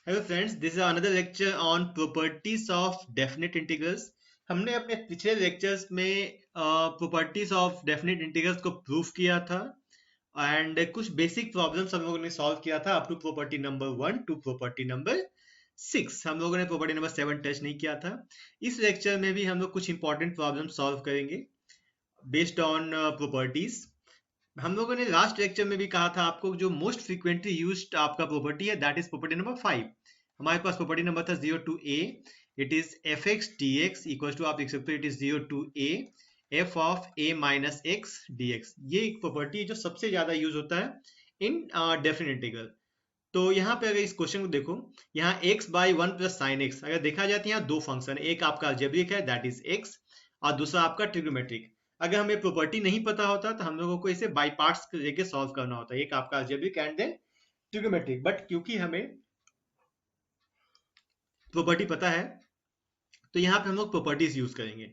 Hello friends, this is another lecture on properties of definite integrals. हमने अपने पिछले lectures में प्रॉपर्टीज ऑफ डेफिनेट इंटीग्रल्स को proof किया था एंड कुछ बेसिक प्रॉब्लम्स हम लोगों ने सॉल्व किया था up to property number 1 to property number 6। हम लोगों ने प्रॉपर्टी नंबर 7 टच नहीं किया था। इस लेक्चर में भी हम लोग कुछ इंपॉर्टेंट प्रॉब्लम सॉल्व करेंगे बेस्ड ऑन प्रॉपर्टीज। हम लोगों ने लास्ट लेक्चर में भी कहा था आपको जो मोस्ट फ्रीक्वेंटली यूज्ड आपका प्रॉपर्टी है दैट इज प्रॉपर्टी नंबर 5। हमारे पास प्रॉपर्टी नंबर था 0 to A, it is f x d x equal to, आप लिख सकते हो it is 0 to a f of a minus x d x. ये एक प्रॉपर्टी है जो सबसे ज्यादा यूज होता है इन डेफिनेट इंटीग्रल। तो यहाँ पे अगर इस क्वेश्चन को देखो, यहाँ x by one plus sine x अगर देखा जाए तो यहाँ दो फंक्शन है, एक आपका अलजेब्रिक है दैट इज x और दूसरा आपका ट्रिग्नोमेट्रिक। अगर हमें प्रॉपर्टी नहीं पता होता तो हम लोगों को इसे बाई पार्ट्स लेके सॉल्व करना होता है, एक आपका algebraic and then trigonometric. But क्योंकि हमें प्रॉपर्टी पता है तो यहाँ पे हम लोग प्रॉपर्टीज यूज करेंगे।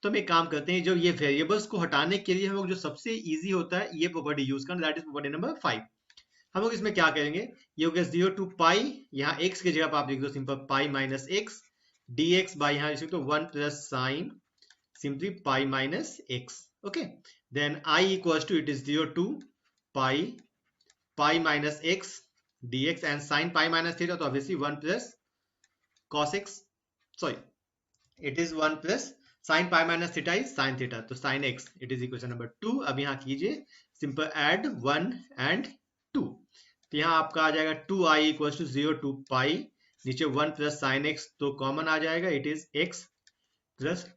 तो हम एक काम करते हैं, जो ये वेरिएबल्स को हटाने के लिए हम लोग जो सबसे इजी होता है ये प्रॉपर्टी यूज करना, दैट इज प्रॉपर्टी नंबर 5। हम लोग इसमें क्या करेंगे, ये हो गया 0 टू पाई, यहाँ x की जगह पर आप लिख दो simple pi minus x d x by यहाँ लिख दो 1 plus sine simply pi minus x. Okay, then i equals to it is 0 to pi pi minus x d x and sine pi minus theta तो obviously 1 plus cos x, sorry it is 1 plus sine pi minus theta is sine theta तो sine x, it is equation number 2। अब यहाँ कीजिए simple add 1 and 2, तो यहाँ आपका आ जाएगा 2i equal to 0 to pi, नीचे 1 प्लस साइन एक्स तो कॉमन आ जाएगा, it is x plus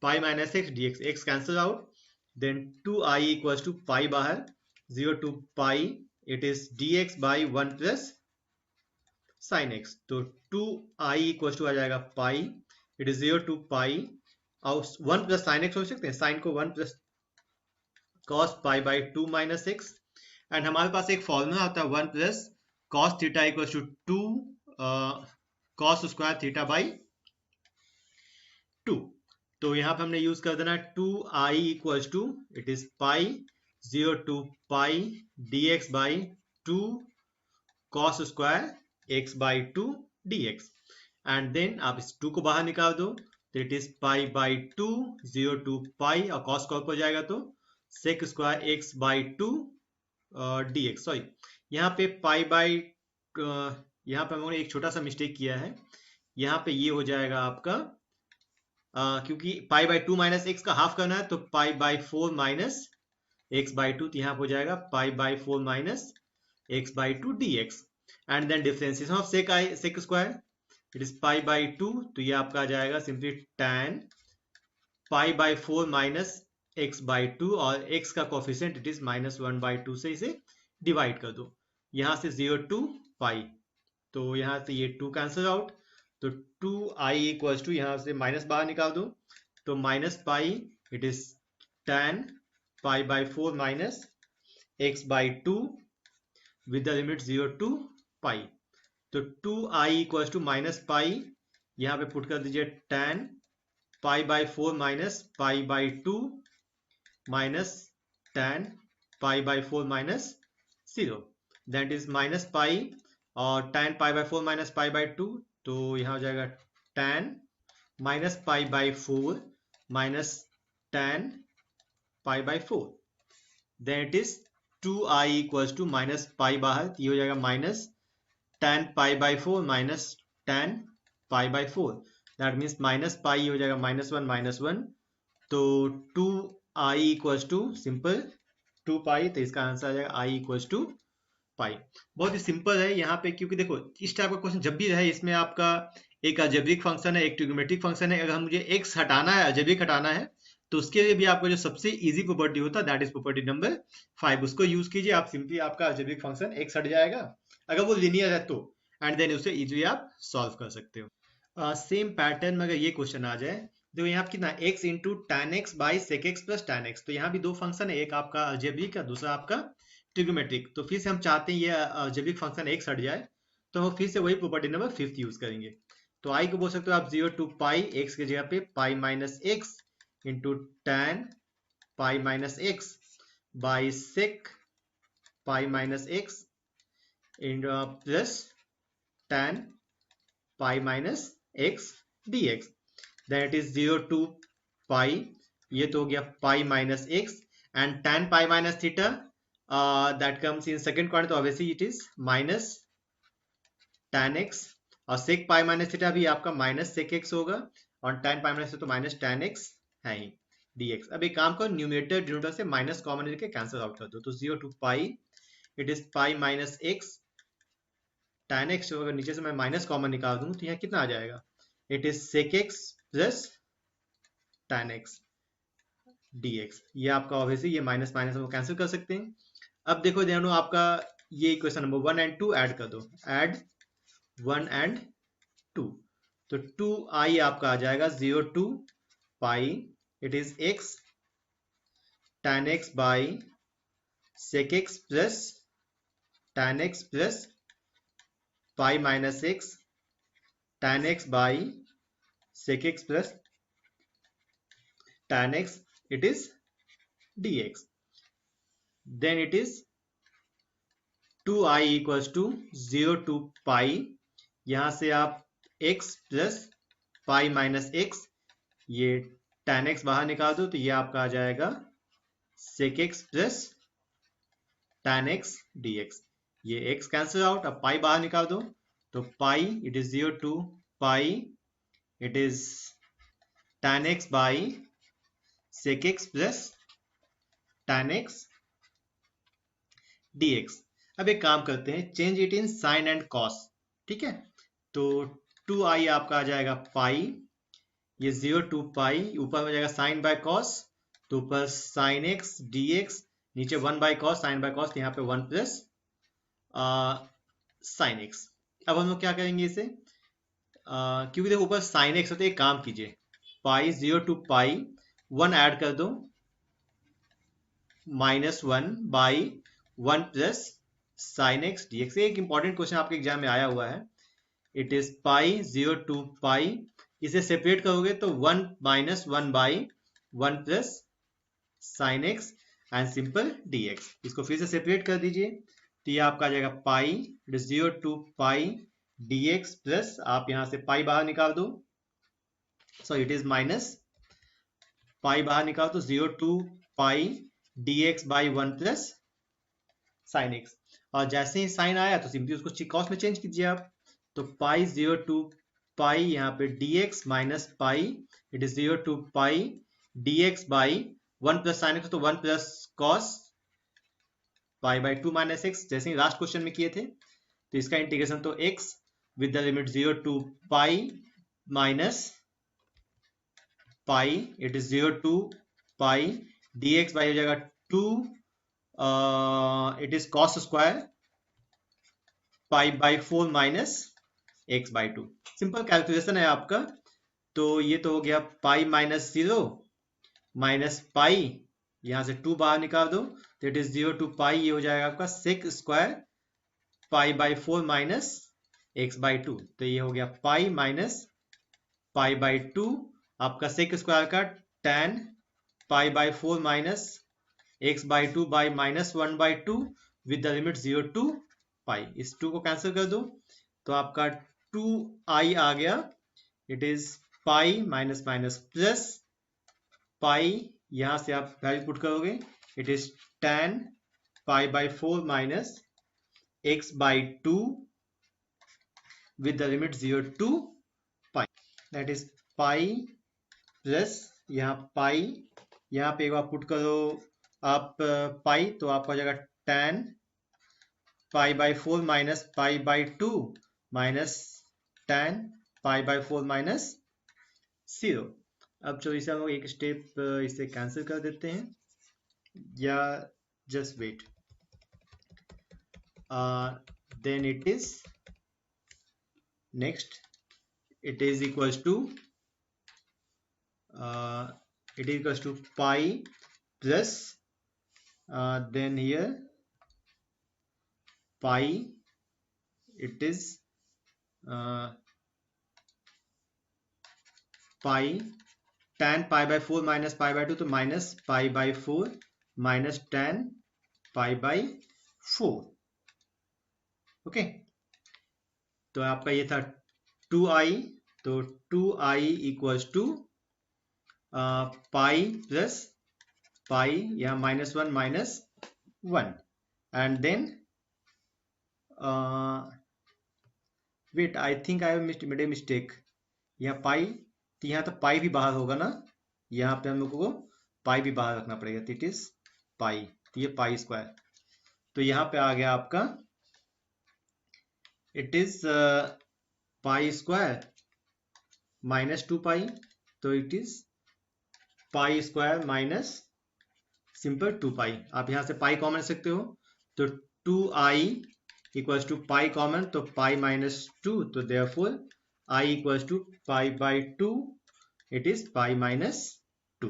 pi minus x d x, x cancel out, then 2i equal to pi बाहर 0 to pi, it is dx by 1 plus sine x तो 2i equal to आ जाएगा pi, it is 0 to pi और 1 plus sine x हो सकते हैं, sine को 1 plus cos pi by 2 minus x and हमारे पास एक फॉर्मूला होता है 1 plus cos theta equal to 2 cos square theta by 2। तो यहाँ पे हमने यूज कर देना 2i equal to it is pi 0 to pi dx by 2 cos square x by 2 dx and then आप इस 2 को बाहर निकाल दो तो it is pi by 2 0 to pi और कॉस को हो जाएगा तो sec square x by 2 dx, sorry यहाँ पे पाई बाई, यहाँ पे हम लोगों ने एक छोटा सा मिस्टेक किया है, यहाँ पे ये हो जाएगा आपका क्योंकि पाई बाई 2 माइनस एक्स का हाफ करना है तो pi by 4 minus x by 2, तो यहाँ पे हो जाएगा pi by 4 minus x by 2 dx and then differentiation of sec square, it is pi by 2 तो ये आपका आ जाएगा simply tan pi by 4 minus x by 2 और x का coefficient it is minus 1 by 2 से इसे डिवाइड कर दो, यहाँ से 0 टू पाई तो यहाँ से ये 2 कैंसिल आउट तो 2i इक्वल्स टू यहाँ से माइनस बाहर निकाल दो तो minus pi, it is tan pi by 4 minus x by 2 with the limit 0 to pi तो 2i इक्वल्स टू माइनस पाई, यहाँ पे पुट कर दीजिए tan pi by 4 minus pi by 2 minus tan pi by 4 minus 0 that is minus pi और tan pi by 4 minus pi by 2 तो यहाँ हो जाएगा tan minus pi by 4 minus tan pi by 4, then it is 2i equals to minus pi बाहर ये हो जाएगा minus tan pi by 4 minus tan pi by 4 that means minus pi हो जाएगा माइनस वन तो 2i इक्वल्स टू सिंपल 2 पाई तो इसका answer आ जाएगा i इक्वल्स टू पाई। बहुत ही सिंपल है यहाँ पे, क्योंकि देखो इस टाइप का क्वेश्चन जब भी रहे इसमें आपका एक अलजेब्रिक फंक्शन है एक ट्रिग्नोमेट्रिक फंक्शन है, अगर मुझे x हटाना है अलजेब्रिक हटाना है तो उसके लिए भी आपका जो सबसे इजी प्रॉपर्टी होता है दैट इज प्रॉपर्टी नंबर 5, उसको यूज कीजिए आप, सिंपली आपका अलजेब्रिक फंक्शन x हट जाएगा अगर वो लिनियर है तो, एंड देन उसे इजीली आप सॉल्व कर सकते हो। सेम पैटर्न में अगर ये क्वेश्चन आ जाए, देखो यहाँ पे कितना x into tan x by sec x plus tan x, तो यहाँ भी दो फंक्शन है, एक आपका अलजेब्रिक है दूसरा आपका ट्रिग्नोमेट्रिक। तो फिर से हम चाहते हैं ये अलजेब्रिक फंक्शन x हट जाए तो हम फिर से वही प्रॉपर्टी नंबर 5 यूज करेंगे। तो i को बोल सकते हो आप 0 टू पाई x की जगह पे pi minus x into tan pi minus x by sec pi minus x in plus tan pi minus x dx. Then it is 0 to pi, ये तो हो गया pi minus x, and tan pi minus theta that comes in second quadrant, तो obviously it is minus tan x, और sec pi minus theta भी आपका minus sec x होगा, और tan pi minus तो minus tan x है ही dx. अब एक काम करो, न्यूमरेटर डिनोमिनेटर से माइनस कॉमन लेके कैंसिल आउट कर दो, तो 0 to pi it is pi minus x tan x, अगर नीचे से मैं माइनस कॉमन निकाल दूं तो यहाँ कितना आ जाएगा, it is sec x plus tan x dx. ये आपका ऑब्वियसली ये माइनस माइनस हम कैंसिल कर सकते हैं. अब देखो दोनों आपका ये इक्वेशन नंबर 1 एंड 2 ऐड कर दो, ऐड 1 एंड 2, तो 2i आपका आ जाएगा 0 to pi it is x tan x by sec x plus tan x plus pi minus x tan x by sec x plus tan x it is dx. Then it is 2i equals to 0 to pi, यहां से आप x plus pi minus x, ये tan x बाहर निकाल दो तो ये आपका आ जाएगा sec x plus tan x dx. ये x कैंसिल आउट, अब pi बाहर निकाल दो तो pi it is 0 to pi it is tan x by sec x plus tan x dx. अब एक काम करते हैं, change it in sine and cos, ठीक है, तो 2i आपका आ जाएगा पाई, ये 0 to पाई, ऊपर में जाएगा साइन बाय कॉस, तो ऊपर साइन एक्स dx, नीचे 1 by cos, sine by cos, यहाँ पे 1 प्लस साइन एक्स. अब हम लोग क्या करेंगे इसे, क्योंकि देखो ऊपर साइन एक्स होते, एक काम कीजिए, पाई 0 to पाई 1 ऐड कर दो, -1 by 1 plus sine x dx. एक इंपॉर्टेंट क्वेश्चन आपके एग्जाम में आया हुआ है, इट इज पाई 0 to पाई, इसे सेपरेट करोगे तो 1 - 1 by 1 plus sine x and simple dx. इसको फिर से सेपरेट कर दीजिए, तो ये आपका आ जाएगा pi it is 0 to pi dx plus, आप यहां से पाई बाहर निकाल दो, so it is minus pi बाहर निकाल तो 0 to pi dx by 1 plus sine x, और जैसे ही साइन आया तो सिंपली उसको कॉस में चेंज कीजिए आप, तो पाई 0 to पाई, यहाँ पे dx minus pi it is 0 to pi dx by 1 plus sine x, तो 1 plus cos pi by 2 minus x, जैसे ही लास्ट क्वेश्चन में किए थे. तो इसका इंटीग्रेशन तो x with the limit 0 to pi minus pi it is 0 to pi dx by हो जाएगा 2 it is cos square pi by 4 minus x by 2. Simple calculation है आपका, तो ये तो हो गया पाई माइनस 0 माइनस पाई, यहां से 2 बाहर निकाल दो तो इट इज 0 to पाई, ये हो जाएगा आपका sec square pi by 4 minus x by 2, तो ये हो गया पाई माइनस पाई बाई 2, आपका सेक स्क्वायर का tan pi by 4 minus x by 2 by minus 1 by 2 with the limit 0 to पाई. इस 2 को कैंसिल कर दो तो आपका 2i आ गया, it is pi minus minus plus pi, यहां से आप वैल्यू पुट करोगे, it is tan pi by 4 minus x by 2 with the limit 0 to pi, that is pi plus यहाँ पाई, यहाँ पे एक बार पुट करो आप पाई, तो आपका हो जाएगा tan pi by 4 minus pi by 2 minus tan pi by 4 minus 0. अब जो इसे हम लोग एक स्टेप इसे कैंसिल कर देते हैं, या just wait, then it is next it is equals to pi plus then here pi it is pi tan pi by 4 minus pi by 2, तो minus pi by 4 minus tan pi by 4. Okay, तो आपका ये था 2i, तो 2i equals to pi plus pi, यहाँ -1 -1, and then wait, I think I made a mistake, यहाँ pi, तो यहाँ तो पाई भी बाहर होगा ना, यहाँ पे हम लोग को पाई भी बाहर रखना पड़ेगा, तो इट इज पाई, तो ये पाई स्क्वायर, तो यहाँ पे आ गया आपका इट इज पाई स्क्वायर -2 पाई, तो it is pi square minus simple 2 पाई, आप यहाँ से पाई कॉमन सकते हो, तो 2i equals to pi common, तो पाई -2, तो therefore i equals to pi by 2, it is pi -2।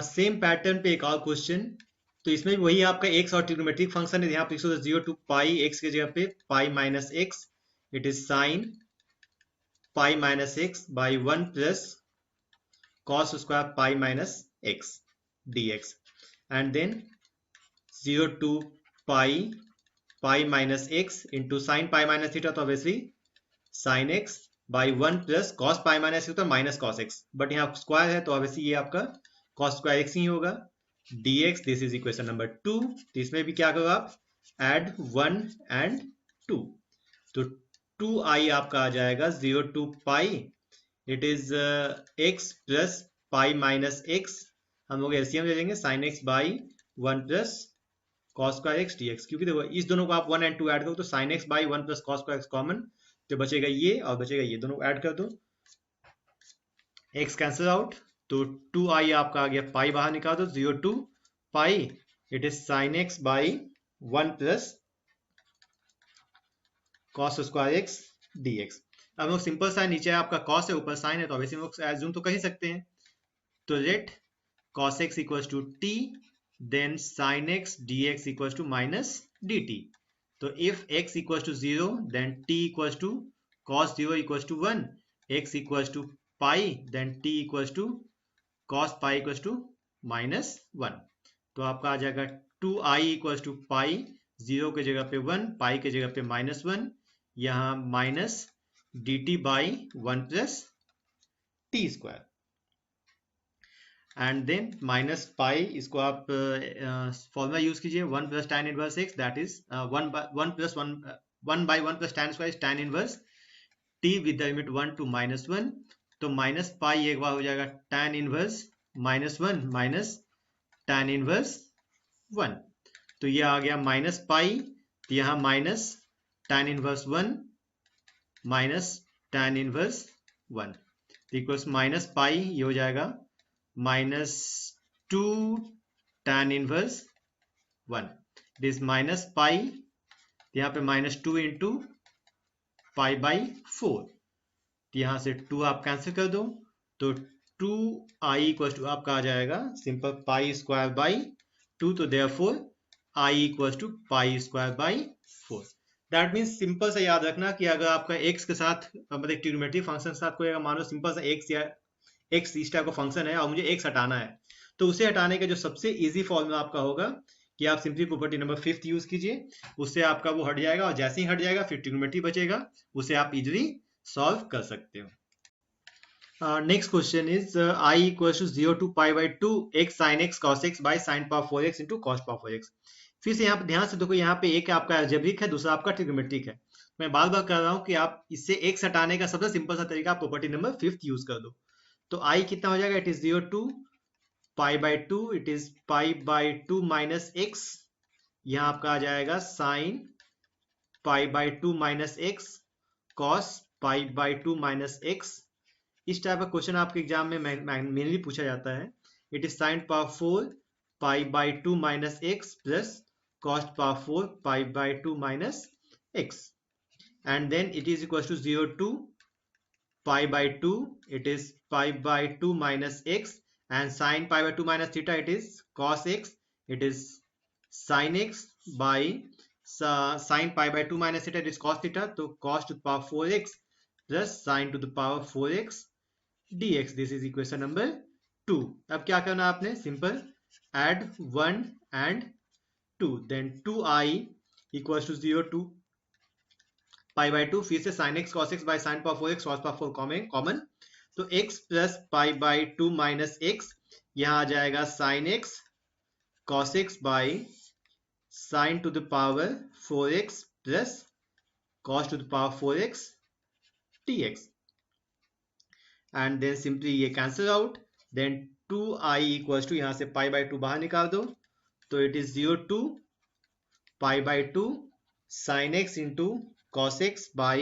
Same pattern पे एक और क्वेश्चन, तो इसमें भी वही आपका एक्स और ट्रिग्नोमेट्रिक फंक्शन है, यहाँ पे 0 टू पाई एक्स की जगह पे pi minus x, it is sign pi minus x by 1 plus cos square pi minus x dx, and then 0 to pi minus x into sin pi minus theta, तो obviously sin x by 1 plus cos pi minus x, तो minus cos x, but यहाँ square है तो obviously ये आपका cos square x ही होगा, dx, this is equation number 2, तो इसमें भी क्या करो आप, एड 1 एंड 2, तो 2i आपका आ जाएगा 0 to pi, it is x plus pi minus x, हम लोग एलसीएम ले लेंगे sin x by 1 plus cos square x dx, क्योंकि देखो इस दोनों को आप 1 एंड 2 ऐड करो तो sin x by 1 plus cos square x common, तो बचेगा ये और बचेगा ये, दोनों को ऐड कर दो, x कैंसिल आउट, तो 2i आपका आ गया, पाई बाहर निकाल दो, 0 to pi, it is sin x by 1 plus cos square x dx। अब लोग सिंपल साइन, नीचे आपका cos है ऊपर साइन है, तो वैसे लोग एज्यूम तो कर ही सकते हैं, तो let cos x equals to t, then sin x dx equals to minus dt, तो if x equals to 0 then t equals to cos 0 equals to 1, x equals to pi then t equals to cos pi equals to minus 1, तो आपका आ जाएगा 2i equals to pi, 0 के जगह पे 1, पाई के जगह पे -1, यहाँ minus dt by 1 plus t square, and then minus pi, इसको आप फॉर्मूला यूज कीजिए, 1 plus tan inverse x, that is 1 plus 1 by 1 plus tan square tan inverse t with the limit 1 to -1, तो माइनस पाई एक बार हो जाएगा tan inverse -1 minus tan inverse 1, तो ये आ गया माइनस पाई, तो यहाँ minus tan inverse 1 minus tan inverse 1, तो इक्वल्स माइनस पाई, ये हो जाएगा -2 tan inverse 1, this minus pi, यहाँ पे -2 इंटू पाई बाई 4, तो यहाँ से 2 आप कैंसिल कर दो, तो 2i इक्वल टू आपका आ जाएगा सिंपल पाई स्क्वायर बाई 2, तो therefore i equal to pi square by 4, that means simple सा याद रखना कि अगर आपका x के साथ मतलब ट्रिग्नोमेट्रिक फंक्शन के साथ कोई अगर मान लो सिंपल सा x या x इस टाइप का फंक्शन है और मुझे x हटाना है, तो उसे हटाने का जो सबसे इजी फॉर्मूला आपका होगा कि आप सिंपली प्रॉपर्टी नंबर 5 यूज कीजिए, उससे आपका वो हट जाएगा, और जैसे ही हट जाएगा फिर ट्रिग्नोमेट्री बचेगा, उसे आप इजीली सॉल्व कर सकते हो। Next question is i equal to 0 to pi by 2 x sin x cos x by sin power 4x into cos power 4x। फिर से यहाँ पे ध्यान से देखो, यहाँ पे एक आपका अलजेब्रिक है, दूसरा आपका ट्रिग्नोमेट्रिक है, मैं बार बार कर रहा हूँ कि आप इससे x हटाने का सबसे सिंपल सा तरीका प्रॉपर्टी नंबर 5 यूज कर दो, तो i कितना हो जाएगा, it is 0 to pi by 2, it is pi by 2 minus x, यहाँ आपका आ जाएगा sine pi by 2 minus x cos pi by 2 minus x. इस टाइप का क्वेश्चन आपके एग्जाम में मेनली पूछा जाता है, it is sine power 4 pi by 2 minus x plus cos power 4 pi by 2 minus x, and then it is equal to 0 to pi by 2, it is pi by 2 minus x, and sin pi by 2 minus theta, it is cos x, it is sin x by sin pi by 2 minus theta, it is cos theta, तो cos to the power 4x plus sin to the power 4x dx, this is equation number 2। अब क्या करना आपने, simple add 1 and 2, then 2i equals to 0 to pi by 2, फिर से sign x cos x by sine power 4x cos power 4 common, तो x plus pi by 2 minus x, यहाँ आ जाएगा sign x cos x by sine to the power 4x plus cos to the power 4x dx, and then simply ये cancel out, then 2i equals to, यहाँ से पाई by 2 बाहर निकाल दो, तो it is 0 to pi by 2 sin x into cos x by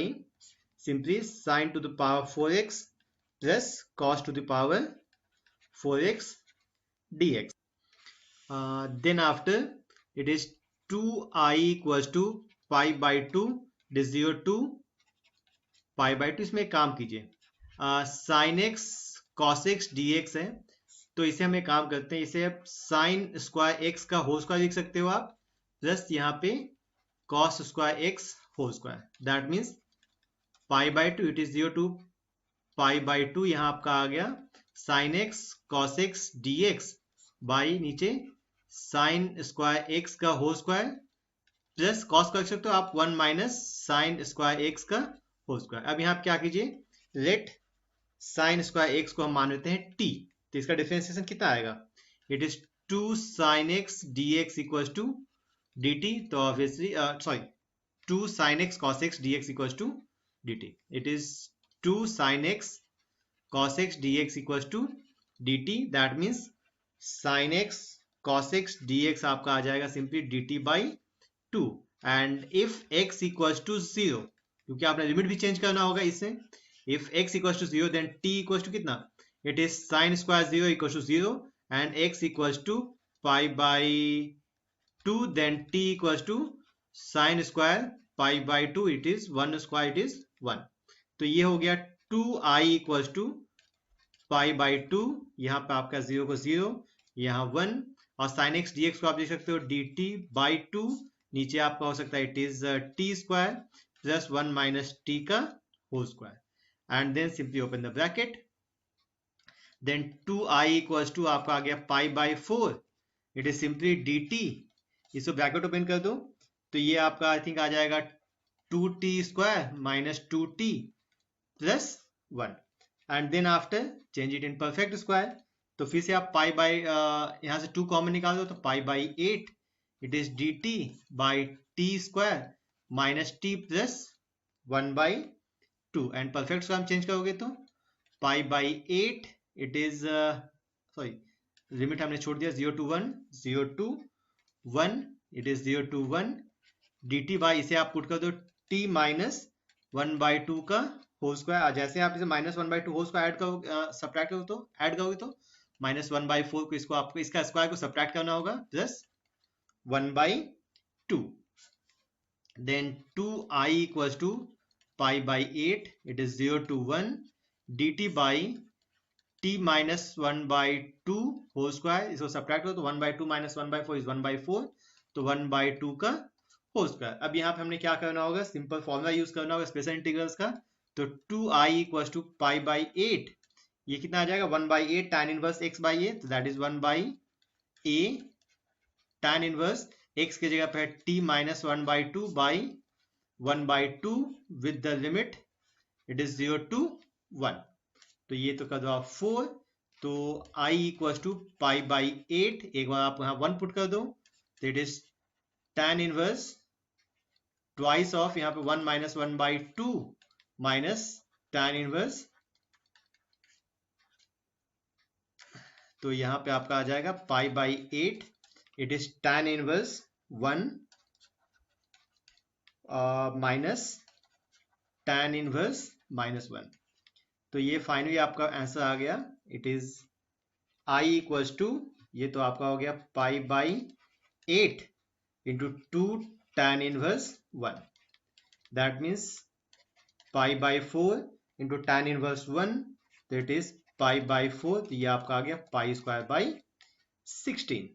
simply sin to the power 4x plus cos to the power 4x dx. Then after it is 2i equals to pi by 2, it is 0 to pi by 2, इसमें काम कीजिए, sine x cos x d x है, तो इसे हम एक काम करते हैं, इसे साइन स्क्वायर एक्स का होल स्क्वायर लिख सकते हो आप, प्लस यहाँ पे cos square x whole square, that means pi by 2, it is 0 to pi by 2, यहाँ आपका आ गया sine x cos x d x by नीचे साइन स्क्वायर एक्स का होल स्क्वायर प्लस कॉस कर सकते हो आप 1 माइनस साइन स्क्वायर एक्स का होल स्क्वायर। अब यहाँ आप क्या कीजिए, लेट साइन स्क्वायर एक्स को हम मान लेते हैं t, तो इसका डिफरेंशिएशन कितना आएगा, it is 2 sin x dx equals to dt, तो obviously sorry 2 sin x cos x dx equals to dt, it is 2 sin x cos x dx equals to dt, that means sin x cos x dx आपका आ जाएगा simply dt by 2, and if x equals to 0, क्योंकि आपने limit भी change करना होगा इससे, if x equals to 0 then t equals to कितना, it is sine square 0 equals to 0 and x equals to pi by 2, then t equals to sine square pi by 2, it is 1 square, it is 1, तो ये हो गया 2i equals to pi by 2, यहाँ पे आपका 0 को 0, यहाँ 1, और साइन x dx को आप देख सकते हो dt बाई 2, नीचे आपका हो सकता है it is t square plus 1 minus t का whole square, and then simply open the bracket, then 2i equals to आपका आ गया pi by 4, it is simply dt, इसको ब्रैकेट ओपन कर दो, तो ये आपका आई थिंक आ जाएगा 2t square minus 2t plus 1, and then after change it in perfect square, तो फिर से आप पाई बाई यहाँ से 2 कॉमन निकाल दो, तो pi by 8, it is dt by t square minus t plus 1 by 2, and perfect को हम चेंज करोगे तो pi by 8, it is sorry limit हमने छोड़ दिया 0 to 1, 0 to 1, it is 0 to 1 dt by, इसे आप पुट कर दो t माइनस 1 बाई 2 का होल स्क्वायर, जैसे आप इसे minus 1 by 2 whole square add करोगे, सब्ट्रैक्ट करोगे तो ऐड करोगे तो माइनस 1 बाई 4 को इसको आपको इसका स्क्वायर को सब्ट्रैक्ट करना होगा, plus 1 by 2, then 2i equals to pi by 8, it is 0 to 1 dt by t minus 1 by 2 whole square, इसको सब्ट्रैक्ट करो तो 1 by 2 minus 1 by 4 is 1 by 4, तो 1 by 2 का होल स्क्वायर। अब यहाँ पे हमने क्या करना होगा, सिंपल फॉर्मूला यूज करना होगा स्पेशल इंटीग्रल्स का, तो 2i equals to pi by 8, ये कितना आ जाएगा 1 by 8 tan inverse x by a, तो that is 1 by a tan inverse x की जगह पे t minus 1 by 2 by 1 by 2 with the limit it is 0 to 1, तो ये तो कर दो आप 4, तो i equals to pi by 8, एक बार आप यहाँ 1 पुट कर दो, तो it is tan inverse twice of यहाँ पे 1 minus 1 by 2 minus tan inverse, तो यहाँ पे आपका आ जाएगा pi by 8, it is tan inverse 1 minus tan inverse minus 1, तो ये फाइनली आपका आंसर आ गया, it is i equals to, ये तो आपका हो गया pi by 8 into 2 tan inverse 1, that means pi by 4 into tan inverse 1, तो इट इज पाई बाई 4, तो ये आपका आ गया पाई स्क्वायर बाई 16।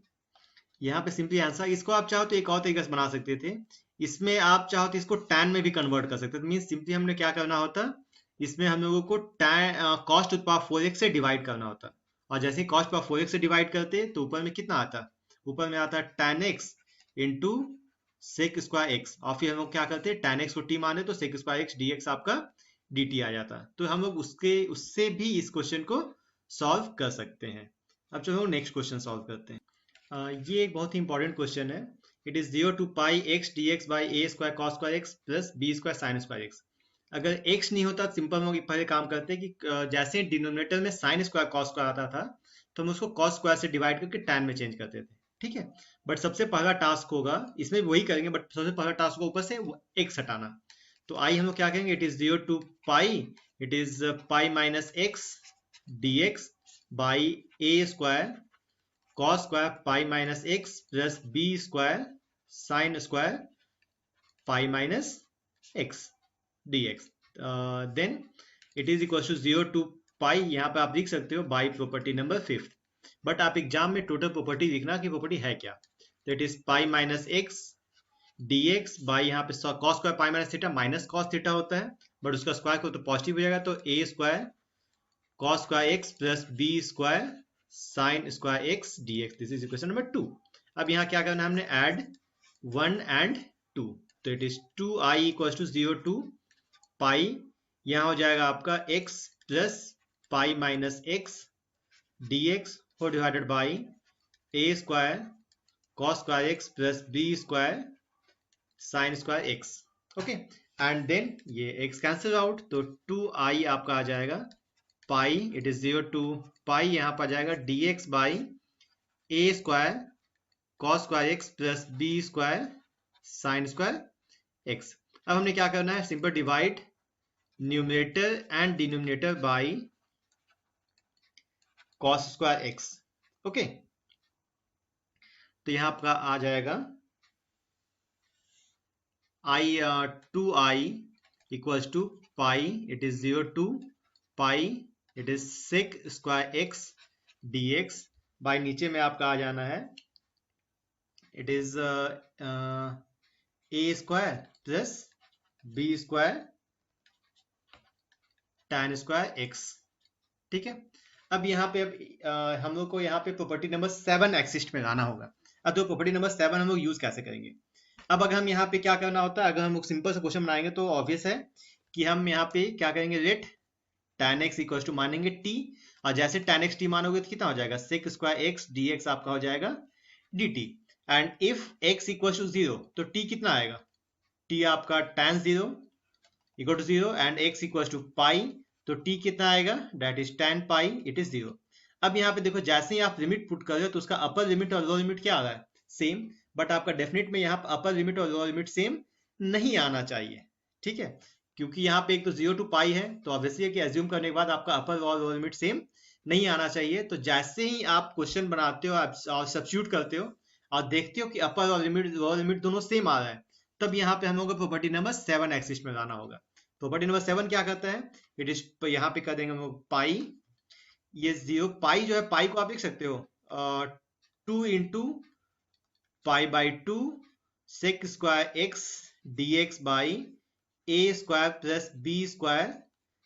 यहाँ पे सिंपली आंसर, इसको आप चाहो तो एक और तरीके से बना सकते थे, इसमें आप चाहो तो इसको tan में भी कन्वर्ट कर सकते थे, मीन्स सिंपली हमने क्या करना होता, इसमें हम लोगों को tan cos to the power 4x से डिवाइड करना होता, और जैसे ही cos पावर 4x से डिवाइड करते तो ऊपर में कितना आता, ऊपर में आता tan x into sec square x, और फिर हम लोग क्या करते हैं tan x को t माने तो सेक स्क्वायर एक्स dx आपका dt आ जाता है। तो हम लोग उससे भी इस क्वेश्चन को सॉल्व कर सकते हैं। अब चलो हम नेक्स्ट क्वेश्चन सॉल्व करते हैं। ये एक बहुत ही इंपॉर्टेंट क्वेश्चन है। It is 0 to pi x d x by a square cos square x plus b square sine square x. अगर x नहीं होता तो सिंपल हम लोग पहले काम करते हैं कि जैसे डिनोमिनेटर में साइन स्क्वायर कॉस स्क्वायर आता था तो हम उसको कॉस स्क्वायर से डिवाइड करके टैन में चेंज करते थे, ठीक है। बट सबसे पहला टास्क होगा, इसमें भी वही करेंगे, बट सबसे पहला टास्क होगा ऊपर से x हटाना। तो आई हम लोग क्या करेंगे, it is 0 to pi, it is pi minus x d x by a square cos square pi minus x plus b square sine square pi minus x dx। Then it is equal to 0 to pi, यहाँ पे आप लिख सकते हो by property number 5। But आप exam में total property लिखना कि प्रॉपर्टी है क्या। तो it is pi minus x dx by, यहाँ पे cos square pi minus theta minus cos theta होता है, बट उसका स्क्वायर को तो पॉजिटिव हो जाएगा, तो a square cos square x plus b square sine square x dx। This is equation number 2। अब यहाँ क्या करना है हमने, ऐड 1 एंड 2। तो it is 2i equal to 0 to pi, यहाँ हो जाएगा आपका x plus pi minus x dx और divided by a square cos square x plus b square sine square x. Okay, and then ये x cancel out, तो 2i आपका आ जाएगा pi, it is 0 to pi, यहाँ पर आ जाएगा dx by a square cos square x plus b square sine square x. अब हमने क्या करना है, simple divide numerator and denominator by cos square x. Okay, तो यहाँ आपका आ जाएगा i 2i equals to pi, it is 0 to pi, it is sec square x dx by, नीचे में आपका आ जाना है, it is a square plus b square tan square x, ठीक है। अब यहाँ पे हम लोग को यहाँ पे प्रॉपर्टी नंबर 7 एक्सिस्ट में लाना होगा। अब तो प्रॉपर्टी नंबर 7 हम लोग यूज कैसे करेंगे। अब अगर हम यहाँ पे क्या करना होता है, अगर हम लोग सिंपल सा क्वेश्चन बनाएंगे तो ऑब्वियस है कि हम यहाँ पे क्या करेंगे, let tan x equal to मानेंगे t, और जैसे tan x t मानोगे तो कितना हो जाएगा, सेक स्क्वायर एक्स dx आपका हो जाएगा dt। And if x equal to 0 तो t कितना आएगा, t आपका tan 0 equal to 0 and x equal to pi, तो t कितना आएगा, that is tan pi, it is 0। अब यहाँ पे देखो जैसे ही आप लिमिट पुट कर रहे हो तो उसका अपर लिमिट और लोअर लिमिट क्या आ रहा है, सेम। बट आपका डेफिनेट में यहाँ पर अपर लिमिट और लोअर लिमिट सेम नहीं आना चाहिए, ठीक है। क्योंकि यहाँ पे एक तो 0 टू पाई है, तो ऑब्वियसली है कि एज्यूम करने के बाद आपका अपर और लोअर लिमिट सेम नहीं आना चाहिए। तो जैसे ही आप क्वेश्चन बनाते हो और सब्स्टिट्यूट करते हो और देखते हो कि अपर और लिमिट लोअर लिमिट दोनों सेम आ रहा है, तब यहाँ पे हम लोग को प्रॉपर्टी नंबर 7 एक्सिस्ट में लाना होगा। प्रॉपर्टी नंबर 7 क्या करता है, इट इज यहाँ पे कर देंगे हम लोग पाई, ये 0 पाई जो है, पाई को आप लिख सकते हो 2 into pi by 2 sec square x dx by a square plus b square,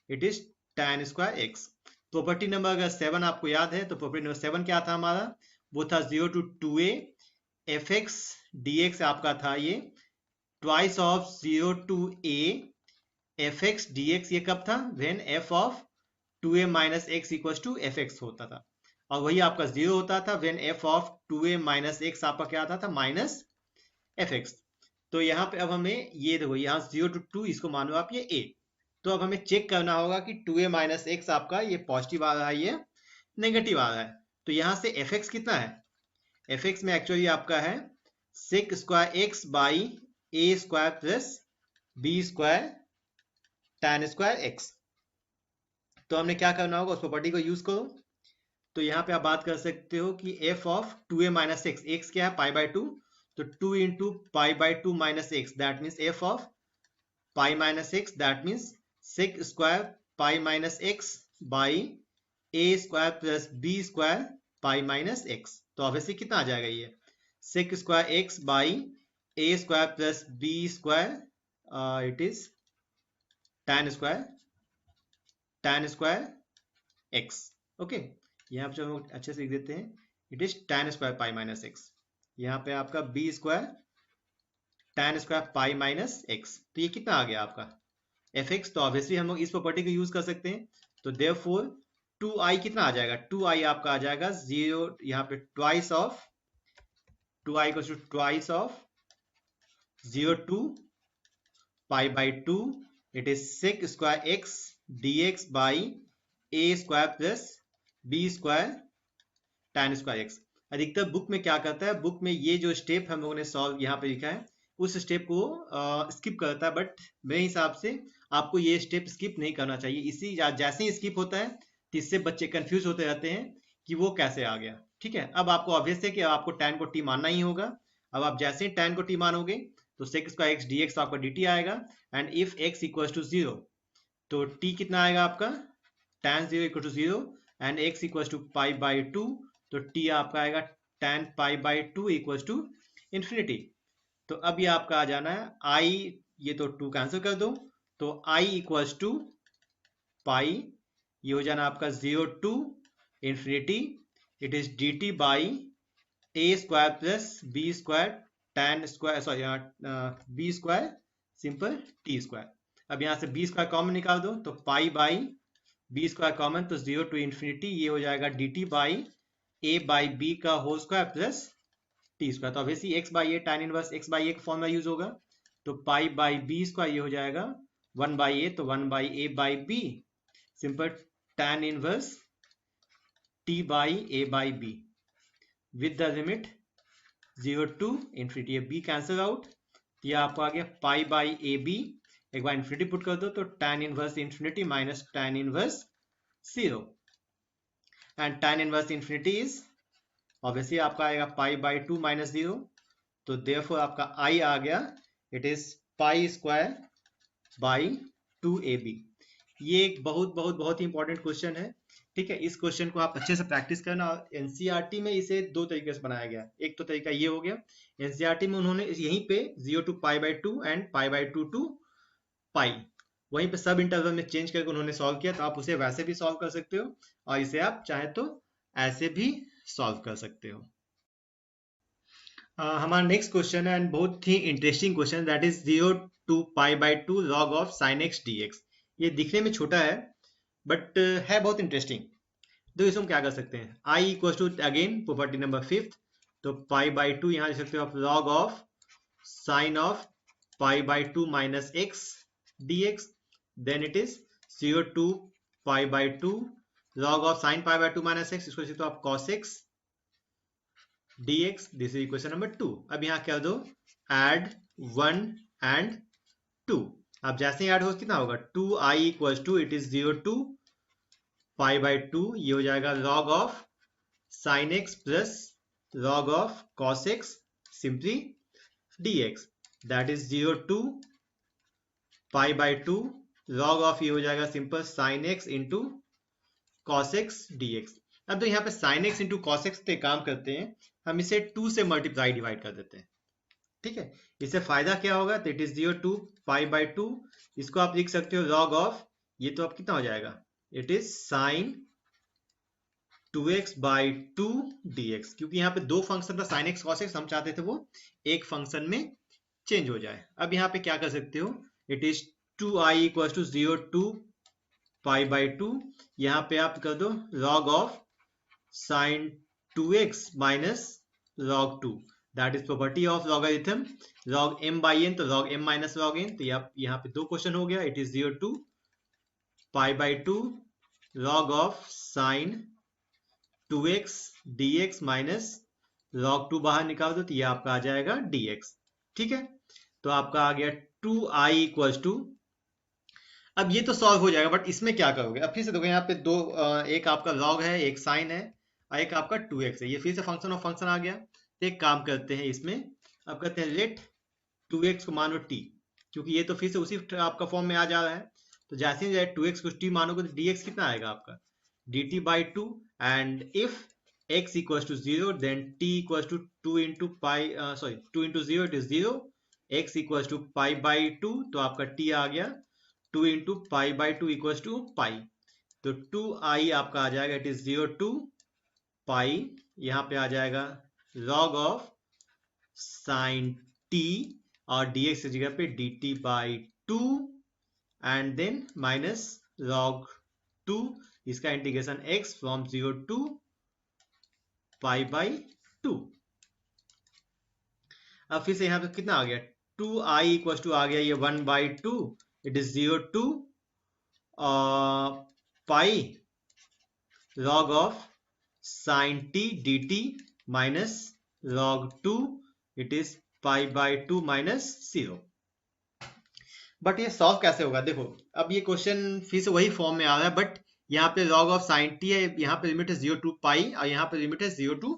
it is tan square x. Property number अगर 7 आपको याद है तो प्रॉपर्टी नंबर 7 क्या था हमारा, वो था 0 to 2a F x dx आपका था ये twice of 0 to a f x dx, ये कब था, when f of 2a minus x equal to f x होता था, और वही आपका 0 होता था when f of 2a minus x आपका क्या आता था, माइनस एफ एक्स। तो यहाँ पे अब हमें ये देखो, यहाँ 0 टू 2 इसको मानो आप ये a, तो अब हमें चेक करना होगा कि 2a माइनस एक्स आपका ये पॉजिटिव आ रहा है, ये नेगेटिव आ रहा है। तो यहाँ से एफ एक्स कितना है, एफ एक्स में एक्चुअली आपका है sec square x by a square plus b square tan square x. तो हमने क्या करना होगा, उस प्रॉपर्टी को यूज करो। तो यहाँ पे आप बात कर सकते हो कि f of 2a minus x, x क्या है पाई बाई 2, तो 2 into pi by 2 minus x, that means f of pi minus x, that means sec square pi minus x by a square plus b square pi minus x. तो obviously कितना आ जाएगा, ये sec square x by a square plus b square, it is tan square x. Okay, यहाँ पे हम अच्छे से लिख देते हैं, it is tan square pi minus x. यहाँ पे आपका b square tan square pi minus x. तो ये कितना आ गया आपका एफ एक्स। तो ऑब्वियसली हम लोग इस प्रॉपर्टी को यूज कर सकते हैं। तो देयरफॉर 2i कितना आ जाएगा, 2i आपका आ जाएगा 0, यहाँ पे twice of 2i equal to twice of 0 to pi by 2, it is sec square x dx by a square plus b square tan square x। अधिकतर बुक में क्या करता है, बुक में ये जो स्टेप हम लोगों ने सॉल्व यहाँ पे लिखा है उस स्टेप को स्किप करता है, बट मेरे हिसाब से आपको ये स्टेप स्किप नहीं करना चाहिए। इसी जैसे ही स्किप होता है तो इससे बच्चे कंफ्यूज होते रहते हैं कि वो कैसे आ गया। ठीक है, अब आपको ऑब्वियस है कि आपको tan को t मानना ही होगा। अब आप जैसे ही tan को t मानोगे तो sec स्क्वायर x dx आपका dt आएगा, and if x equal to 0 तो t कितना आएगा आपका tan 0 equal to 0 and x equal to pi by 2, तो t आपका आएगा tan pi by 2 equal to infinity. तो अब ये आपका आ जाना है i, ये तो 2 कैंसिल कर दो, तो i इक्वल टू पाई, ये हो जाना आपका 0 to infinity, it is dt by a square plus b square tan square, sorry b square simple t square. अब यहाँ से b स्क्वायर कॉमन निकाल दो, तो pi by b square common, तो 0 टू इंफिनिटी, ये हो जाएगा dt by a by b का whole square plus t square. तो obviously x by a tan inverse x by a का फॉर्मूला यूज होगा, तो पाई बाई b स्क्वायर ये हो जाएगा 1 बाई a, तो 1 by a by b simple tan inverse t by a by b with the limit 0 to infinity. ये b cancel out, ये आपको आ गया पाई बाई ए बी, एक बार इंफिनिटी पुट कर दो तो tan inverse infinity minus tan inverse 0, and tan inverse infinity is obviously आपका आएगा पाई बाई 2 माइनस 0, तो देयरफॉर आपका i आ गया, it is pi square by 2ab। ये एक बहुत बहुत बहुत ही इंपॉर्टेंट क्वेश्चन है। ठीक है, इस क्वेश्चन को आप अच्छे से प्रैक्टिस करना। एनसीईआरटी में इसे दो तरीके से बनाया गया, एक तो तरीका ये हो गया, एनसीईआरटी में उन्होंने यहीं पे 0 to pi by 2 and pi by 2 to pi, वहीं पे सब इंटरवल में चेंज करके उन्होंने सॉल्व किया। तो आप उसे वैसे भी सॉल्व कर सकते हो और इसे आप चाहे तो ऐसे भी सॉल्व कर सकते हो। हमारा नेक्स्ट क्वेश्चन है एंड बहुत ही interesting question, that is 0 to pi by 2 log of sin x dx। ये दिखने में छोटा है बट है बहुत इंटरेस्टिंग। तो इसमें क्या कर सकते हैं, i equal to again property number 5th, तो पाई बाई 2 यहाँ लिख सकते हो आप log of sine of pi by 2 minus x dx, then it is 0 to pi by 2 log of sine pi by 2 minus x, इसको लिख सकते हो आप cos x dx। This is equation number 2। अब यहाँ क्या दो, एड 1 एंड 2। अब जैसे ही ऐड हो कितना होगा, 2i equal to, it is 0 to pi by 2, ये हो जाएगा log of sine x plus log of cos x simply dx, that is 0 to pi by 2 log of, ये हो जाएगा simple sine x into cos x dx। अब तो यहाँ पे sine x into cos x पे काम करते हैं, हम इसे 2 से मल्टीप्लाई डिवाइड कर देते हैं। ठीक है, इससे फायदा क्या होगा, तो it is 0 to pi by 2, इसको आप लिख सकते हो log ऑफ, ये तो अब कितना हो जाएगा, it is sign 2x by 2 dx, क्योंकि यहाँ पे दो फंक्शन था साइन एक्स कॉस एक्स, हम चाहते थे वो एक फंक्शन में चेंज हो जाए। अब यहाँ पे क्या कर सकते हो, it is 2i equal to 0 to pi by 2, यहाँ पे आप कर दो log of sine 2x minus log 2, that is property of logarithm, log m by n, तो log m minus log n। तो यहाँ पे दो क्वेश्चन हो गया, it is 0 to pi by 2 log of sine 2x dx minus log 2 बाहर निकाल दो, तो ये आपका आ जाएगा dx। ठीक है, तो आपका आ गया 2i इक्वल टू, अब ये तो सॉल्व हो जाएगा, बट इसमें क्या करोगे, अब फिर से देखो यहाँ पे दो, एक आपका log है, एक साइन है, और एक आपका 2x है, ये फिर से फंक्शन ऑफ फंक्शन आ गया। तो एक काम करते हैं इसमें, अब कहते हैं लेट 2x को मानो t, क्योंकि ये तो फिर से उसी आपका फॉर्म में आ जा रहा है। तो जैसे ही 2x को t मानोगे तो dx कितना आएगा आपका dt by 2, and if x equal to 0 then t equal to 2 into pi, sorry 2 into 0 it is 0, x equal to pi by 2, तो आपका t आ गया 2 into pi by 2 equal to pi, तो 2i आपका आ जाएगा, इट इज 0 टू पाई, यहाँ पे आ जाएगा log ऑफ साइन t, और dx की जगह पे dt by 2 and then minus log 2, इसका integration x from 0 to pi by 2। अब फिर से यहाँ पे कितना आ गया, 2i इक्वल टू आ गया ये 1/2, it is 0 to pi log of sin t dt minus log 2, it is pi by 2 minus 0। But ये सॉल्व कैसे होगा, देखो अब ये क्वेश्चन फिर से वही फॉर्म में आ रहा है, बट यहाँ पे log ऑफ sin t है, यहाँ पे लिमिट है 0 टू पाई और यहाँ पे लिमिट है 0 टू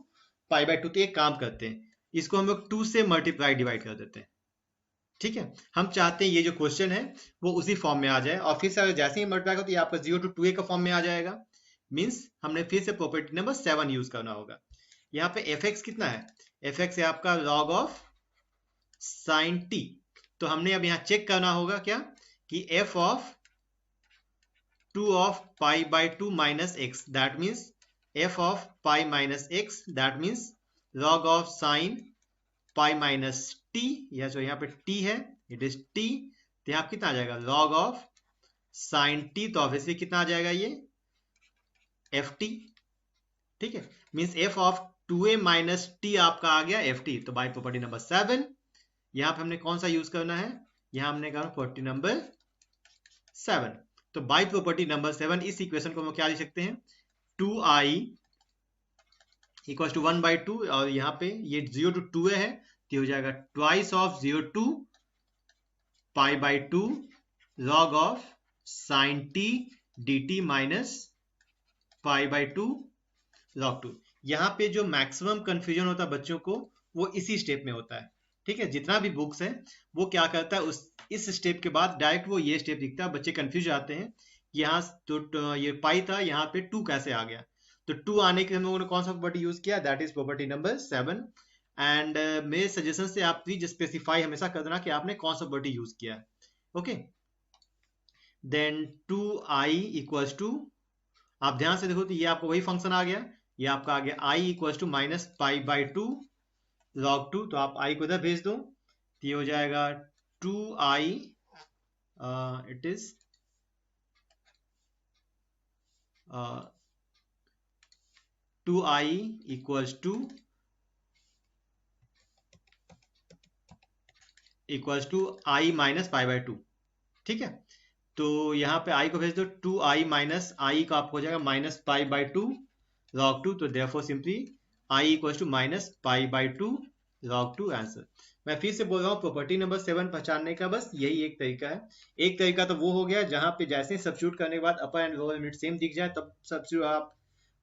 पाई बाई 2। तो एक काम करते हैं, इसको हम लोग 2 से मल्टीप्लाई डिवाइड कर देते हैं। ठीक है, हम चाहते हैं ये जो क्वेश्चन है वो उसी फॉर्म में आ जाए, और फिर से अगर जैसे ही मल्टीप्लाई करो तो ये आपका 0 टू 2a का फॉर्म में आ जाएगा। मीन्स हमने फिर से प्रॉपर्टी नंबर 7 यूज करना होगा। यहाँ पे fx कितना है, fx है आपका log ऑफ sin t। तो हमने अब यहाँ चेक करना होगा क्या कि f of 2 of pi by 2 minus x, that means f of pi minus x, that means log of sine pi minus T, या जो यहाँ पे t है इट इज t। तो यहाँ कितना आ जाएगा log ऑफ साइन t, तो ऑब्वियसली कितना आ जाएगा ये ft। ठीक है, means f of 2a minus t आपका आ गया ft। तो बाय प्रॉपर्टी नंबर 7 यहाँ पे हमने कौन सा यूज करना है, यहाँ हमने कहा प्रॉपर्टी नंबर 7। तो बाय प्रॉपर्टी नंबर 7 इस इक्वेशन को हम क्या लिख सकते हैं, 2i इक्वल टू 1/2, और यहाँ पे ये 0 टू 2a है तो हो जाएगा twice of 0 to pi by 2 log of sine t dt minus pi by 2 log 2। यहाँ पे जो मैक्सिमम कंफ्यूजन होता है बच्चों को वो इसी स्टेप में होता है। ठीक है, जितना भी बुक्स है वो क्या करता है, उस इस स्टेप के बाद डायरेक्ट वो ये स्टेप दिखता है, बच्चे कंफ्यूज आते हैं यहाँ तो ये पाई था यहाँ पे 2 कैसे आ गया। तो 2 आने के हम लोगों ने कौन सा प्रॉपर्टी यूज किया, that is property number 7। And मेरे सजेशन से आप प्लीज स्पेसिफाई हमेशा कर देना कि आपने कौन सा प्रॉपर्टी यूज किया है। Okay, then 2i equals to, आप ध्यान से देखो तो ये आपको वही फंक्शन आ गया, ये आपका आ गया i equals to minus pi by 2 log 2। तो आप i को इधर भेज दो तो ये हो जाएगा 2i, it is 2i equals to i minus pi by 2। ठीक है, तो यहाँ पे i को भेज दो, 2i माइनस i का आपको हो जाएगा माइनस पाई बाई 2 log 2। तो therefore simply i equals to minus pi by 2 log 2 answer. मैं फिर से बोल रहा हूँ प्रॉपर्टी नंबर 7 पहचानने का बस यही एक तरीका है। एक तरीका तो वो हो गया जहां पे जैसे ही सब्स्टिट्यूट करने के बाद अपर एंड लोअर लिमिट सेम दिख जाए तब सब्स्टिट्यूट आप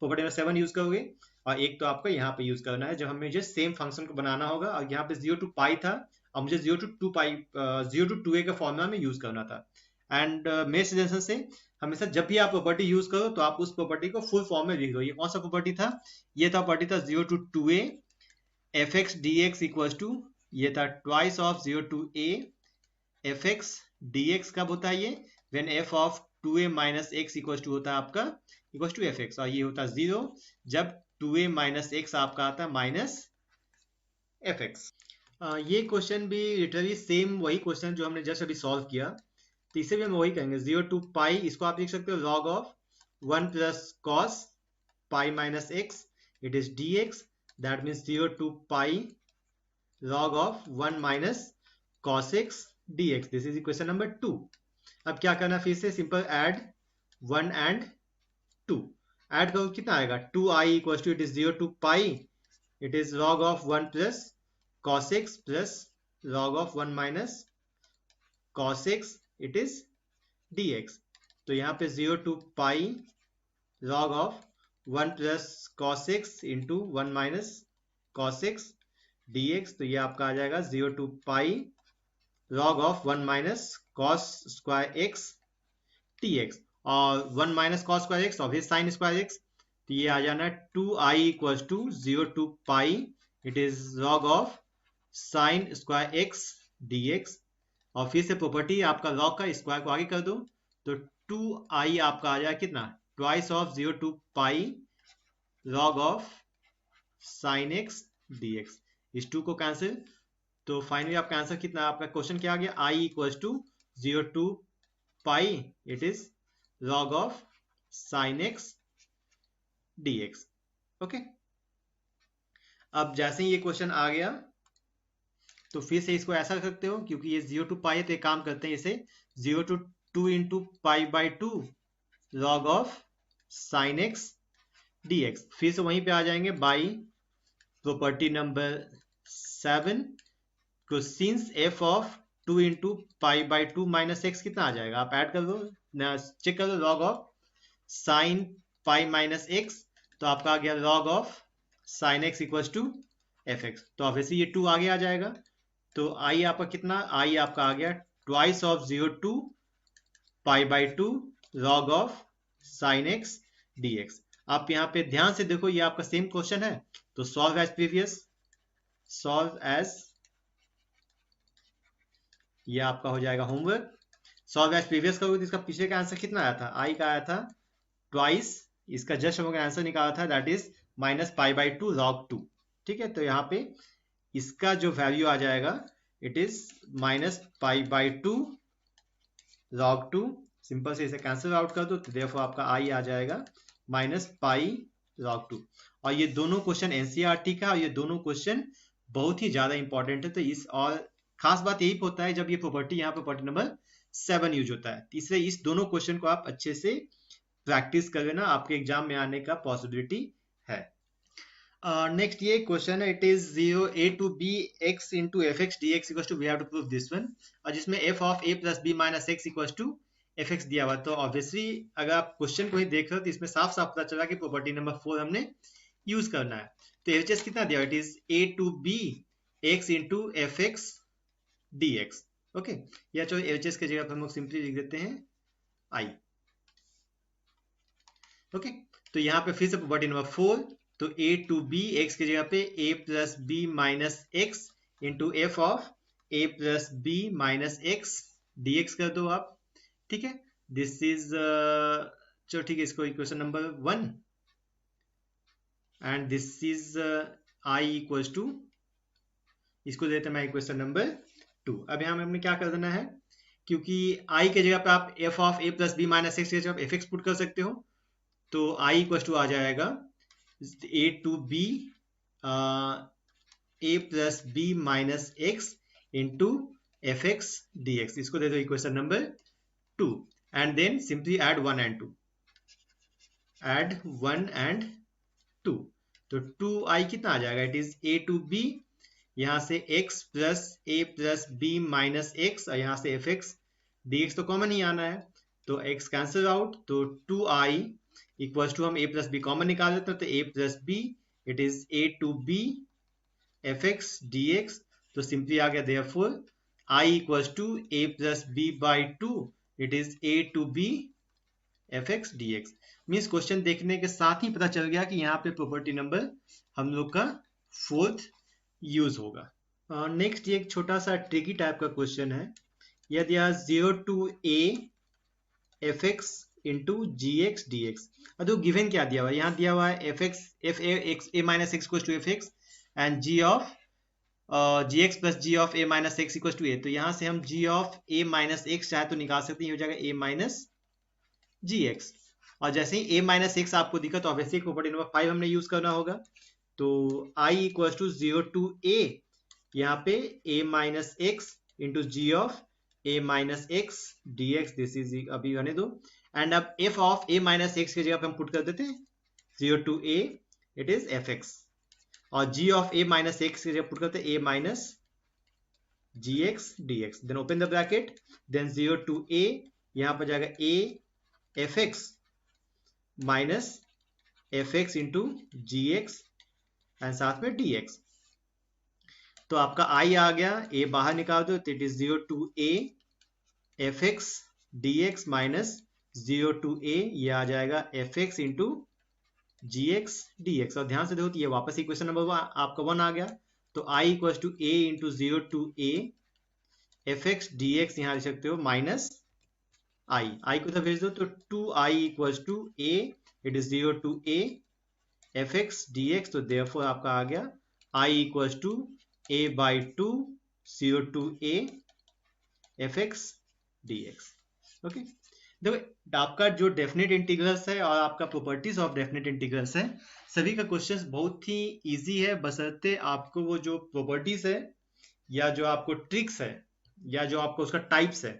प्रॉपर्टी नंबर 7 यूज करोगे, और एक तो आपको यहाँ पे यूज करना है जब हमें जो सेम फंक्शन को बनाना होगा, और यहाँ पे 0 टू पाई था और मुझे 0 टू 2 पाई 0 टू 2a का फॉर्मूला में यूज करना था। एंड मेरे सजेशन से हमेशा जब भी आप प्रॉपर्टी यूज करो तो आप उस प्रॉपर्टी को फुल फॉर्म में लिख दो। ये कौन सा प्रॉपर्टी था, ये था प्रॉपर्टी था 0 to 2a fx dx equal to, ये था twice of 0 to a fx dx। कब होता है ये, when f of 2a minus x equal to होता है आपका इक्वल टू fx, और ये होता है 0 जब 2a माइनस x आपका आता है माइनस fx। ये क्वेश्चन भी लिटरली सेम वही क्वेश्चन जो हमने जस्ट अभी सॉल्व किया, तो इसे भी हम वही कहेंगे 0 टू पाई, इसको आप लिख सकते हो log of 1 plus cos pi minus x, it is dx, that means 0 to pi log of 1 minus cos x dx। This is equation number 2। अब क्या करना, फिर से सिंपल ऐड 1 एंड 2, ऐड करो कितना आएगा, 2i equal to, it is 0 to pi, it is log of 1 plus cos x plus log of 1 minus cos x, it is dx। तो यहाँ पे 0 to pi log of 1 plus cos x into 1 minus cos x dx। तो ये आपका आ जाएगा 0 to pi log of 1 minus cos square x dx, और 1 minus cos square x और फिर sin स्क्वायर x। तो ये आ जाना 2i equal to 0 to pi, it is log of sin square x dx, और फिर से प्रॉपर्टी आपका log का स्क्वायर को आगे कर दो तो 2i आपका आ जाएगा कितना, twice of 0 to pi log of sin x dx। इस 2 को कैंसिल, तो फाइनली आपका आंसर कितना, आपका क्वेश्चन क्या आ गया, I equal to 0 to pi, it is log of sin x dx। Okay, अब जैसे ही ये क्वेश्चन आ गया तो फिर से इसको ऐसा कर सकते हो, क्योंकि ये 0 to pi है तो एक काम करते हैं, इसे 0 to 2 into pi by 2 log of sin x dx। फिर से वहीं पे आ जाएंगे बाई प्रॉपर्टी नंबर 7 को, since f of 2 into pi by 2 minus x कितना आ जाएगा, आप ऐड कर दो, चेक कर दो, log of sin pi minus x, तो आपका आ गया log of sin x equal to fx। तो ऑब्वियसली ये 2 आगे आ जाएगा, तो i आपका कितना, i आपका आ गया twice of 0 to pi by 2 log of sin x dx। आप यहाँ पे ध्यान से देखो, ये आपका सेम क्वेश्चन है, तो solve as previous, solve as, ये आपका हो जाएगा होमवर्क। सॉल्व एज प्रीवियस करोगे तो इसका पीछे का आंसर कितना आया था, i का आया था ट्वाइस, इसका जस्ट हम लोग आंसर निकाला था, that is minus pi by 2 log 2। ठीक है, तो यहाँ पे इसका जो वैल्यू आ जाएगा, it is minus pi by 2 log 2। Simple से इसे कैंसिल आउट कर दो, तो देयरफॉर आपका आई आ जाएगा माइनस पाई log 2। और ये दोनों क्वेश्चन एनसीईआरटी का, और ये दोनों क्वेश्चन बहुत ही ज्यादा इंपॉर्टेंट है। तो इस, और खास बात यही होता है जब ये प्रॉपर्टी, यहाँ प्रॉपर्टी नंबर 7 यूज होता है, इसलिए इस दोनों क्वेश्चन को आप अच्छे से प्रैक्टिस कर लेना, आपके एग्जाम में आने का पॉसिबिलिटी है। नेक्स्ट ये क्वेश्चन है, it is 0 a to b x into fx dx equal to, we have to prove this one, और जिसमें f of a plus b minus x equal to fx दिया हुआ। तो ऑब्वियसली अगर आप क्वेश्चन को ही देख रहे हो तो इसमें साफ साफ पता चला कि प्रॉपर्टी नंबर 4 हमने यूज करना है। तो एलएचएस कितना दिया, it is a to b x into fx dx। Okay, या चलो एलएचएस के जगह पर हम लोग सिंपली लिख देते हैं i। ओके, तो यहाँ पे फिर से प्रॉपर्टी नंबर 4, तो a to b x की जगह पे a plus b minus x into F of a plus b minus x dx कर दो आप। ठीक है, दिस इज, चलो ठीक है, इसको equation number 1, and this is i equals to, इसको देते हैं मैं इक्वेशन नंबर 2। अब यहाँ में हमने क्या कर देना है, क्योंकि i के जगह पे आप f of a plus b minus x की जगह पे fx पुट कर सकते हो, तो i इक्वल्स टू आ जाएगा a to b a plus b minus x into fx dx। इसको दे दो equation number 2, and then simply add 1 and 2, add 1 and 2, तो 2i कितना आ जाएगा, it is a to b, यहां से x plus a plus b minus x, और यहां से fx dx तो कॉमन ही आना है, तो x कैंसिल आउट, तो 2i इक्वल्स टू, हम a प्लस बी कॉमन निकाल लेते हैं, तो a plus b, it is a to b fx dx। तो सिंपली आ गया therefore i equals to a plus b by 2, it is a to b fx dx। Means question देखने के साथ ही पता चल गया कि यहाँ पे प्रॉपर्टी नंबर हम लोग का 4th यूज होगा। नेक्स्ट ये एक छोटा सा ट्रिकी टाइप का क्वेश्चन है, यदि 0 to a fx into g x d x, और तो गिवन क्या दिया हुआ है, यहाँ दिया हुआ है f x f a minus x equal to f x and g of g x plus g of a minus x equal to a. तो यहाँ से हम g of a minus x चाहे तो निकाल सकते हैं, हो जाएगा ए माइनस जी एक्स, और जैसे ही ए माइनस एक्स आपको दिखा तो ऑब्वियसली प्रॉपर्टी नंबर 5 हमने यूज करना होगा, तो I equal to 0 to a, यहाँ पे a minus x into g of a minus x d x, this is, अभी रहने दो, एंड अब f of a minus x की जगह पे हम पुट कर देते हैं 0 to a, it is fx, और g of a minus x की जगह पुट करते हैं a minus gx dx, then open the bracket, then 0 to a, यहां पर जाएगा a fx minus fx into gx and साथ में dx। तो आपका i आ गया, a बाहर निकाल दो, तो it is 0 to a fx dx minus 0 to a, ये आ जाएगा fx into g x d x. और ध्यान से देखो तो ये वापस इक्वेशन नंबर आपका 1 आ गया, तो i equal to a into 0 to a fx dx, यहाँ लिख सकते हो माइनस i को तो भेज दो, तो 2i equal to a, it is 0 to a fx dx, तो देयरफॉर आपका आ गया i equal to a by 2 02a fx dx। Okay, देखो आपका जो डेफिनेट इंटीग्रल्स है और आपका प्रॉपर्टीज ऑफ डेफिनेट इंटीग्रल्स है, सभी का क्वेश्चंस बहुत ही इजी है, बशर्ते आपको वो जो प्रॉपर्टीज है या जो आपको ट्रिक्स है या जो आपको उसका टाइप्स है,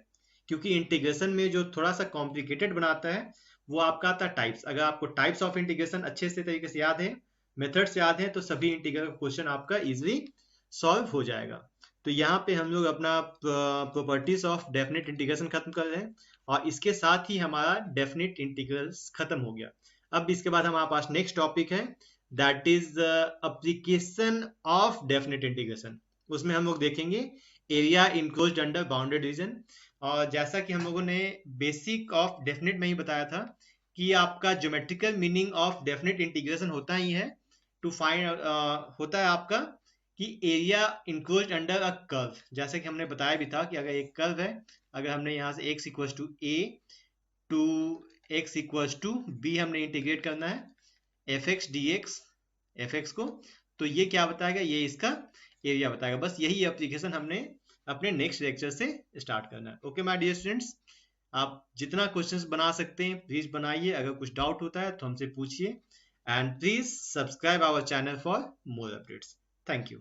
क्योंकि इंटीग्रेशन में जो थोड़ा सा कॉम्प्लिकेटेड बनाता है वो आपका आता है टाइप्स। अगर आपको टाइप्स ऑफ इंटीग्रेशन अच्छे से तरीके से याद है, मेथड्स याद है, तो सभी इंटीग्रल क्वेश्चन आपका इजीली सॉल्व हो जाएगा। तो यहाँ पे हम लोग अपना प्रॉपर्टीज ऑफ डेफिनेट इंटीग्रेशन खत्म कर रहे हैं और इसके साथ ही हमारा डेफिनेट इंटीग्रल्स खत्म हो गया। अब इसके बाद हमारे पास नेक्स्ट टॉपिक है, that is application of definite integration. उसमें हम लोग देखेंगे area enclosed under bounded reason. और जैसा कि हम लोगों ने बेसिक ऑफ डेफिनेट में ही बताया था कि आपका geometrical meaning of definite integration होता ही है टू फाइंड होता है आपका कि area enclosed under a curve. जैसे कि हमने बताया भी था कि अगर एक कर्व है, अगर हमने यहाँ से x equals to a to x equals to b हमने इंटीग्रेट करना है fx dx fx को, तो ये क्या बताएगा, ये इसका एरिया बताएगा। बस यही एप्लीकेशन हमने अपने नेक्स्ट लेक्चर से स्टार्ट करना है। ओके माय डियर स्टूडेंट्स, आप जितना क्वेश्चंस बना सकते हैं प्लीज बनाइए, अगर कुछ डाउट होता है तो हमसे पूछिए, and please subscribe our channel for more updates. Thank you.